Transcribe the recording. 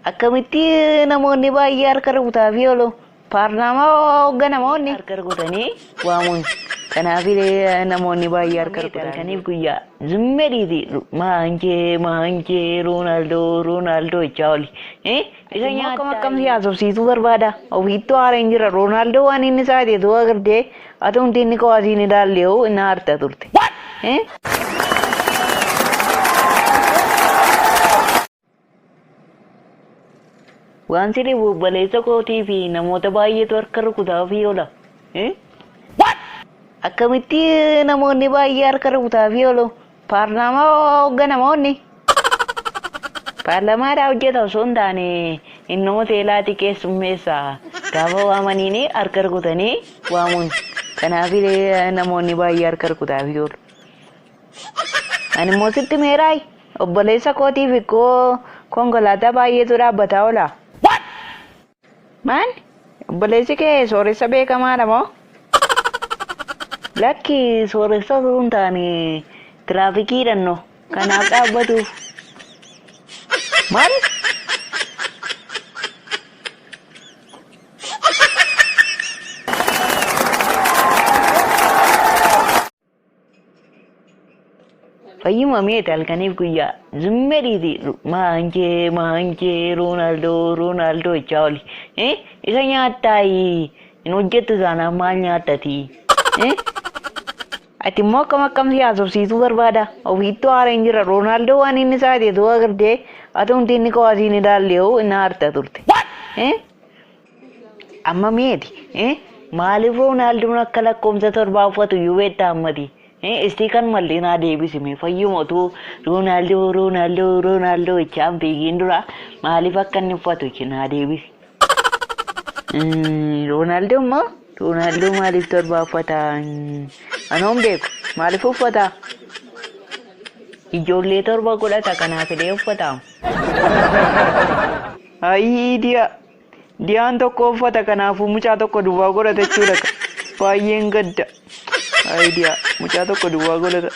akkamitti namoonni baay'ee harka rukutaa fi oolu paarlaamaa hoogganamoonni harka rukutanii waamuun kanaaf namoonni baay'ee harka rukutaniif guyyaa zimmeriiti Manchee Ronaldo ichaa oli isa nyaata akkam siyaasofsiisuu barbaada ofiittuu haareen jira Ronaldo waan inni saateetu agartee atumti inni kowaasiin ilaallee'u inni harta turte waan sirrii bubbaleessa kootii fi namoota baay'eetu harka rukutaa fi oola akkamitti namoonni baay'ee harka rukutaa fi oolu paarlaamaa hoogganamoonni paarlaamaadhaa hojjeta osoo hin taane inni hoteelaati keessummeessa gaafa waamaniin harka rukutanii waamuun kanaaf namoonni baay'ee harka rukutaa fi oolu ani immoo sitti meeraay obboleessa kootiif ikkoo konkolaataa baay'eetu dhaabbataa oola maan obboleessi kee sooressa beekamaadha moo lakki sooressa osoo hin taane tiraafikiidhaan no kanaaf dhaabbatuuf maal fayyuma meeta halkaniif guyyaa zimmeriiti Manchee Ronaldo ichaa oli isa nyaattaayi hin hojjettu isaanaaf maal nyaattati ati immoo akkam siyaasofsiisuu barbaada ofiittuu haareen jira Ronaldo waan inni saateetu agartee atumti inni kowaasiin ilaallee'u inni harta turte amma meeti maaliif Ronaldoon akka lakkoomsa 7 uffatu iyyuu beektaa ammati istii kan mallee naa deebisime fayyumatu Ronaldo ichaan fiigiin dura maaliif akka inni uffatu naa deebisi Ronaldo maaliif 7 uffata anoon beeku maaliif uffata ijoollee 7 godhata kanaaf illee uffata diyaan tokko uffata kanaafuu mucaa tokko duwwaa godhata jechuudha baay'een gadda mucaa tokko duwwaa godhata